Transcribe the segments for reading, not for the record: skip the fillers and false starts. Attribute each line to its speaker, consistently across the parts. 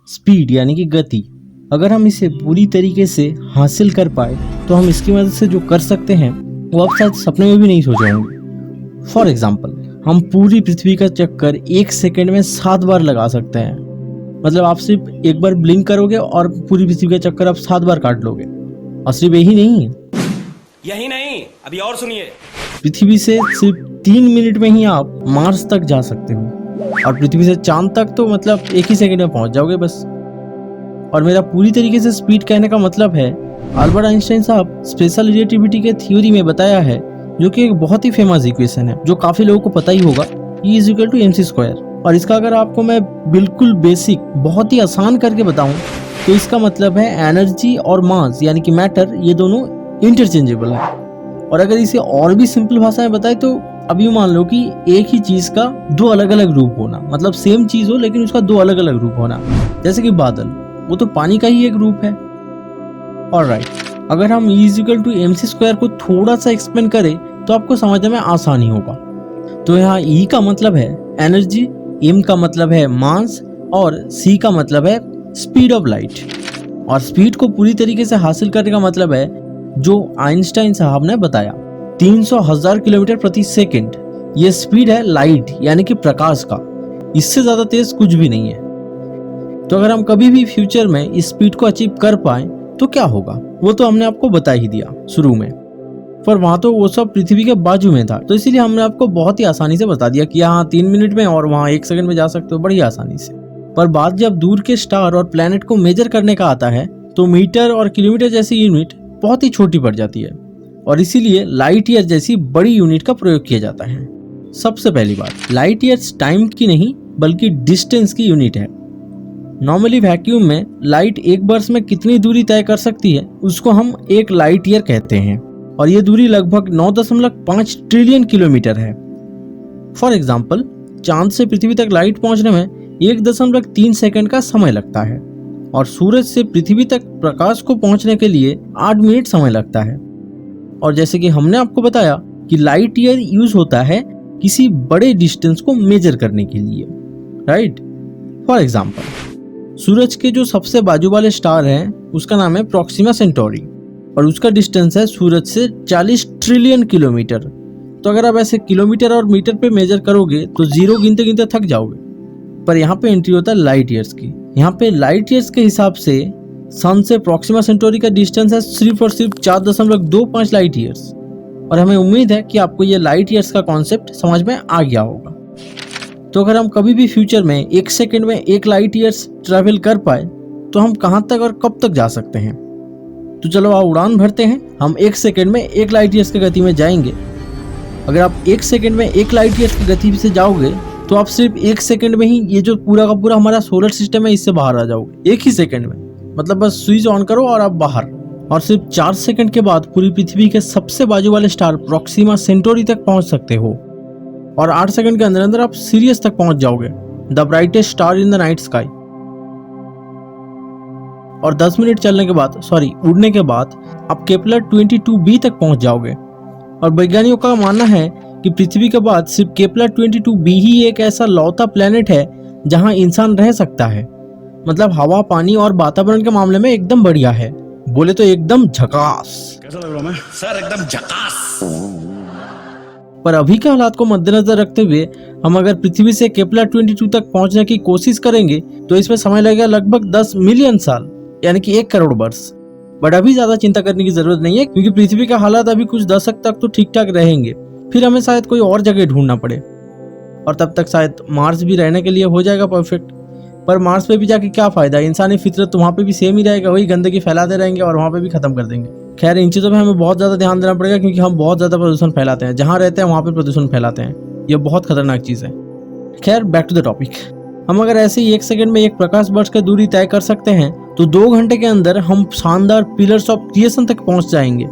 Speaker 1: Speed यानी कि गति। अगर हम इसे पूरी तरीके से हासिल कर पाए तो हम इसकी मदद से जो कर सकते हैं वो आप शायद सपने में भी नहीं सोचे होंगे। फॉर एग्जाम्पल, हम पूरी पृथ्वी का चक्कर 1 सेकेंड में 7 बार लगा सकते हैं। मतलब आप सिर्फ एक बार ब्लिंक करोगे और पूरी पृथ्वी का चक्कर आप 7 बार काट लोगे। और सिर्फ यही नहीं,
Speaker 2: अभी और सुनिए।
Speaker 1: पृथ्वी से सिर्फ 3 मिनट में ही आप मार्स तक जा सकते हो और पृथ्वी से चांद तक तो मतलब 1 ही सेकेंड में पहुंच जाओगे बस। और मेरा पूरी तरीके से स्पीड कहने का मतलब है, अल्बर्ट आइंस्टाइन साहब स्पेशल रिलेटिविटी के थ्योरी में बताया है, जो कि एक बहुत ही फेमस इक्वेशन है जो काफी लोगों को पता ही होगा, E = mc²। और इसका अगर आपको मैं बिल्कुल बेसिक बहुत ही आसान करके बताऊं तो इसका मतलब है एनर्जी और मास यानी कि मैटर, ये दोनों इंटरचेंजेबल है। और अगर इसे और भी सिंपल भाषा में बताए तो अब यूं मान लो कि एक ही चीज का 2 अलग अलग रूप होना, मतलब सेम चीज हो लेकिन उसका 2 अलग अलग रूप होना। जैसे कि बादल, वो तो पानी का ही एक रूप है। ऑलराइट, अगर हम E = mc² को थोड़ा सा एक्सप्लेन करें तो आपको समझने में आसानी होगा। तो यहाँ E का मतलब है एनर्जी, M का मतलब है मास और C का मतलब है स्पीड ऑफ लाइट। और स्पीड को पूरी तरीके से हासिल करने का मतलब है जो आइंस्टाइन साहब ने बताया, 300,000 किलोमीटर प्रति सेकंड। ये स्पीड है लाइट यानी कि प्रकाश का, इससे ज्यादा तेज कुछ भी नहीं है। तो अगर हम कभी भी फ्यूचर में इस स्पीड को अचीव कर पाए तो क्या होगा, वो तो हमने आपको बता ही दिया शुरू में। पर वहां तो वो सब पृथ्वी के बाजू में था, तो इसीलिए हमने आपको बहुत ही आसानी से बता दिया कि यहाँ 3 मिनट में और वहाँ 1 सेकंड में जा सकते हो बड़ी आसानी से। पर बात जब दूर के स्टार और प्लेनेट को मेजर करने का आता है तो मीटर और किलोमीटर जैसी यूनिट बहुत ही छोटी पड़ जाती है और इसीलिए लाइट ईयर जैसी बड़ी यूनिट का प्रयोग किया जाता है। सबसे पहली बात, लाइट ईयर्स टाइम की नहीं बल्कि डिस्टेंस की यूनिट है। नॉर्मली वैक्यूम में लाइट एक बर्स में कितनी दूरी तय कर सकती है उसको हम 1 लाइट ईयर कहते हैं और ये दूरी लगभग 9.5 ट्रिलियन किलोमीटर है। फॉर एग्जाम्पल, चांद से पृथ्वी तक लाइट पहुंचने में 1.3 सेकंड का समय लगता है और सूरज से पृथ्वी तक प्रकाश को पहुंचने के लिए 8 मिनट समय लगता है। और जैसे कि हमने आपको बताया कि लाइट ईयर यूज होता है किसी बड़े डिस्टेंस को मेजर करने के लिए, राइट। फॉर एग्जाम्पल, सूरज के जो सबसे बाजू वाले स्टार हैं उसका नाम है प्रॉक्सिमा सेंटोरी और उसका डिस्टेंस है सूरज से 40 ट्रिलियन किलोमीटर। तो अगर आप ऐसे किलोमीटर और मीटर पे मेजर करोगे तो 0 गिनते गिनते थक जाओगे। पर यहाँ पे एंट्री होता है लाइट ईयर्स की। यहाँ पे लाइट ईयर्स के हिसाब से सन से प्रॉक्सिमा सेंटोरी का डिस्टेंस है सिर्फ और सिर्फ 4.25 लाइट ईयर्स। और हमें उम्मीद है कि आपको ये लाइट ईयर्स का कॉन्सेप्ट समझ में आ गया होगा। तो अगर हम कभी भी फ्यूचर में 1 सेकंड में 1 लाइट ईयर्स ट्रैवल कर पाए तो हम कहाँ तक और कब तक जा सकते हैं। तो चलो आप उड़ान भरते हैं, हम 1 सेकंड में 1 लाइट ईयर्स की गति में जाएंगे। अगर आप 1 सेकंड में 1 लाइट ईयर्स की गति से जाओगे तो आप सिर्फ 1 सेकंड में ही ये जो पूरा का पूरा हमारा सोलर सिस्टम है इससे बाहर आ जाओगे, 1 ही सेकंड में। मतलब बस स्विच ऑन करो और आप बाहर। और सिर्फ 4 सेकंड के बाद पूरी पृथ्वी के सबसे बाजू वाले स्टार प्रॉक्सिमा सेंटोरी तक पहुंच सकते हो और 8 सेकंड के अंदर अंदर आप सीरियस तक पहुंच जाओगे, the brightest star in the night sky. और 10 मिनट चलने के बाद, उड़ने के बाद आप केपलर 22b तक पहुंच जाओगे। और वैज्ञानिकों का मानना है कि पृथ्वी के बाद सिर्फ केपलर 22b ही एक ऐसा लौता प्लेनेट है जहां इंसान रह सकता है। मतलब हवा, पानी और वातावरण के मामले में एकदम बढ़िया है, बोले तो एकदम झकास।
Speaker 2: कैसा लग रहा मैं सर? एकदम झकास।
Speaker 1: पर अभी के हालात को मद्देनजर रखते हुए हम अगर पृथ्वी से केपलर 22 तक पहुंचने की कोशिश करेंगे तो इसमें समय लगेगा लगभग 10 मिलियन साल यानी कि 1 करोड़ वर्ष। बट अभी ज्यादा चिंता करने की जरूरत नहीं है क्योंकि पृथ्वी का हालात अभी कुछ दशक तक तो ठीक ठाक रहेंगे, फिर हमें शायद कोई और जगह ढूंढना पड़े और तब तक शायद मार्स भी रहने के लिए हो जाएगा परफेक्ट। पर मार्स पे भी जाके क्या फायदा, इंसानी फितरत तो वहाँ पे भी सेम ही रहेगा, वही गंदगी फैलाते रहेंगे और वहाँ पे भी खत्म कर देंगे। खैर, इन चीज़ों पे हमें बहुत ज़्यादा ध्यान देना पड़ेगा क्योंकि हम बहुत ज़्यादा प्रदूषण फैलाते हैं, जहाँ रहते हैं वहाँ पे प्रदूषण फैलाते हैं, ये बहुत खतरनाक चीज़ है। खैर, बैक टू द टॉपिक। हम अगर ऐसे ही 1 सेकंड में 1 प्रकाश वर्ष की दूरी तय कर सकते हैं तो 2 घंटे के अंदर हम शानदार पिलर्स ऑफ क्रिएशन तक पहुंच जाएंगे,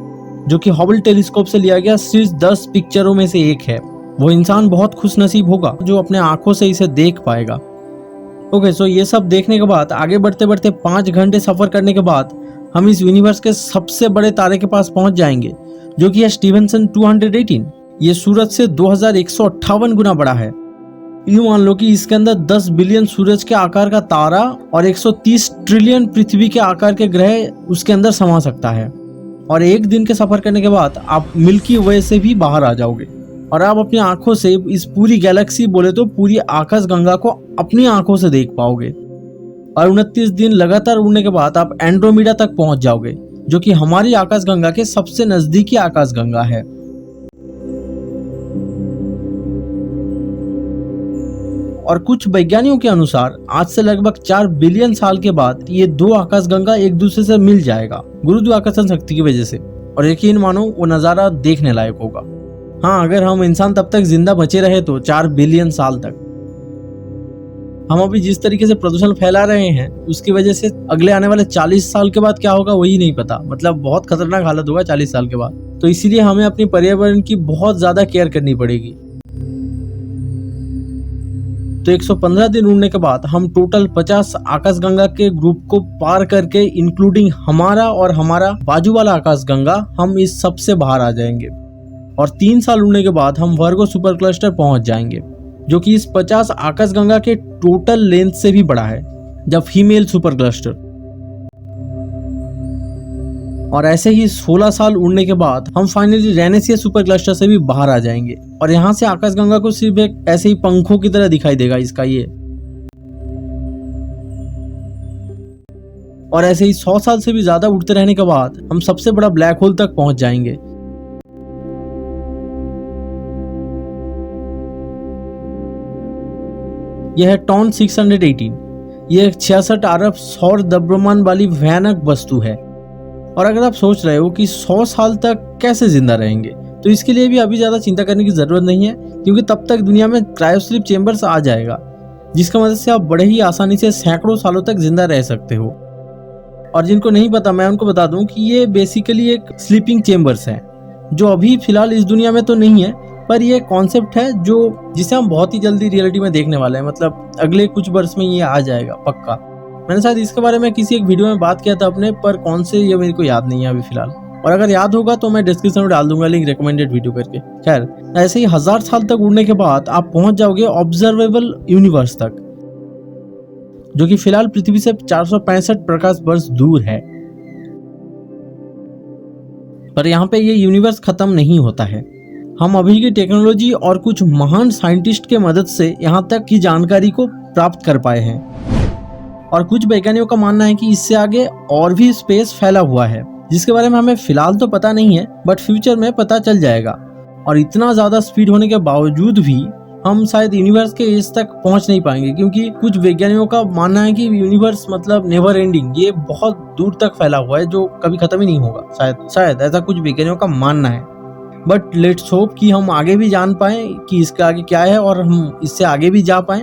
Speaker 1: जो कि हबल टेलीस्कोप से लिया गया शीर्ष 10 पिक्चरों में से एक है। वो इंसान बहुत खुश नसीब होगा जो अपने आंखों से इसे देख पाएगा। ओके, सो ये सब देखने के बाद आगे बढ़ते बढ़ते 5 घंटे सफर करने के बाद हम इस यूनिवर्स के सबसे बड़े तारे के पास पहुंच जाएंगे, जो कि है स्टीवेंसन 218। ये सूरज से 2158 गुना बड़ा है। यूं मान लो कि इसके अंदर 10 बिलियन सूरज के आकार का तारा और 130 ट्रिलियन पृथ्वी के आकार के ग्रह उसके अंदर समा सकता है। और एक दिन के सफर करने के बाद आप मिल्की वे से भी बाहर आ जाओगे और आप अपनी आंखों से इस पूरी गैलेक्सी, बोले तो पूरी आकाशगंगा को अपनी आंखों से देख पाओगे। और 29 दिन लगातार उड़ने के बाद आप एंड्रोमेडा तक पहुंच जाओगे, जो कि हमारी आकाशगंगा के सबसे नजदीकी आकाशगंगा है। और कुछ वैज्ञानिकों के अनुसार आज से लगभग 4 बिलियन साल के बाद ये दो आकाशगंगा एक दूसरे से मिल जाएगा गुरुत्वाकर्षण शक्ति की वजह से। और यकीन मानो वो नज़ारा देखने लायक होगा। हाँ, अगर हम इंसान तब तक जिंदा बचे रहे तो 4 बिलियन साल तक। हम अभी जिस तरीके से प्रदूषण फैला रहे हैं उसकी वजह से अगले आने वाले 40 साल के बाद क्या होगा वही नहीं पता। मतलब बहुत खतरनाक हालत होगा 40 साल के बाद। तो इसीलिए हमें अपनी पर्यावरण की बहुत ज्यादा केयर करनी पड़ेगी। तो 115 दिन उड़ने के बाद हम टोटल 50 आकाशगंगा के ग्रुप को पार करके, इंक्लूडिंग हमारा और हमारा बाजू वाला आकाशगंगा, हम इस सब से बाहर आ जाएंगे। और 3 साल उड़ने के बाद हम वर्गो सुपर क्लस्टर पहुंच जाएंगे, जो कि इस 50 आकाशगंगा के टोटल लेंथ से भी बड़ा है, द फीमेल सुपर क्लस्टर। और ऐसे ही 16 साल उड़ने के बाद हम फाइनली रेनेसिया सुपर क्लस्टर से भी बाहर आ जाएंगे। और यहाँ से आकाशगंगा को सिर्फ एक ऐसे ही पंखों की तरह दिखाई देगा इसका ये। और ऐसे ही 100 साल से भी ज्यादा उड़ते रहने के बाद हम सबसे बड़ा ब्लैक होल तक पहुंच जाएंगे। यह है टॉन 618। यह 66 अरब सौर द्रव्यमान वाली भयानक वस्तु है। और अगर आप सोच रहे हो कि 100 साल तक कैसे जिंदा रहेंगे, तो इसके लिए भी अभी ज्यादा चिंता करने की जरूरत नहीं है, क्योंकि तब तक दुनिया में क्रायोस्लीप चेंबर्स आ जाएगा, जिसका मदद से आप बड़े ही आसानी से सैकड़ों सालों तक जिंदा रह सकते हो। और जिनको नहीं पता, मैं उनको बता दूं कि ये बेसिकली एक स्लीपिंग चेंबर्स है, जो अभी फिलहाल इस दुनिया में तो नहीं है, पर ये कॉन्सेप्ट है जिसे हम बहुत ही जल्दी रियलिटी में देखने वाले हैं। मतलब अगले कुछ वर्ष में ये आ जाएगा पक्का। मैंने शायद इसके बारे में किसी एक वीडियो में बात किया था अपने, पर कौन से ये मेरे को याद नहीं है अभी फिलहाल। और अगर याद होगा तो मैं डिस्क्रिप्शन में डाल दूंगा लिंक, रिकमेंडेड वीडियो करके। खैर, ऐसे ही 1000 साल तक उड़ने के बाद आप पहुंच जाओगे ऑब्जर्वेबल यूनिवर्स तक, जो कि फिलहाल पृथ्वी से 465 प्रकाश वर्ष दूर है। पर यहाँ पे ये यूनिवर्स खत्म नहीं होता है। हम अभी की टेक्नोलॉजी और कुछ महान साइंटिस्ट के मदद से यहाँ तक की जानकारी को प्राप्त कर पाए हैं। और कुछ वैज्ञानिकों का मानना है कि इससे आगे और भी स्पेस फैला हुआ है, जिसके बारे में हमें फिलहाल तो पता नहीं है, बट फ्यूचर में पता चल जाएगा। और इतना ज्यादा स्पीड होने के बावजूद भी हम शायद यूनिवर्स के एज तक पहुंच नहीं पाएंगे, क्योंकि कुछ वैज्ञानिकों का मानना है कि यूनिवर्स मतलब नेवर एंडिंग, ये बहुत दूर तक फैला हुआ है, जो कभी खत्म ही नहीं होगा। शायद ऐसा कुछ वैज्ञानिकों का मानना है। बट लेट्स होप कि हम आगे भी जान पाए कि इसके आगे क्या है और हम इससे आगे भी जा पाए।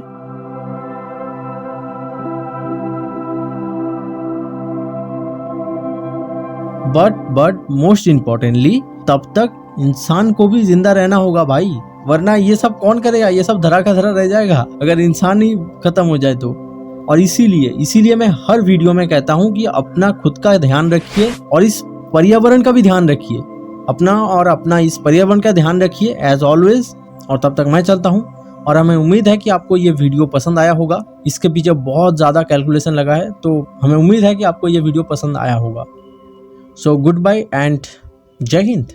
Speaker 1: बट मोस्ट इम्पोर्टेंटली, तब तक इंसान को भी जिंदा रहना होगा भाई, वरना ये सब कौन करेगा? ये सब धरा का धरा रह जाएगा अगर इंसान ही खत्म हो जाए तो। और इसीलिए मैं हर वीडियो में कहता हूँ कि अपना खुद का ध्यान रखिए और इस पर्यावरण का भी ध्यान रखिए। अपना इस पर्यावरण का ध्यान रखिए एज ऑलवेज। और तब तक मैं चलता हूँ, और हमें उम्मीद है कि आपको ये वीडियो पसंद आया होगा। इसके पीछे बहुत ज़्यादा कैलकुलेशन लगा है, तो हमें उम्मीद है कि आपको ये वीडियो पसंद आया होगा। सो गुड बाय एंड जय हिंद।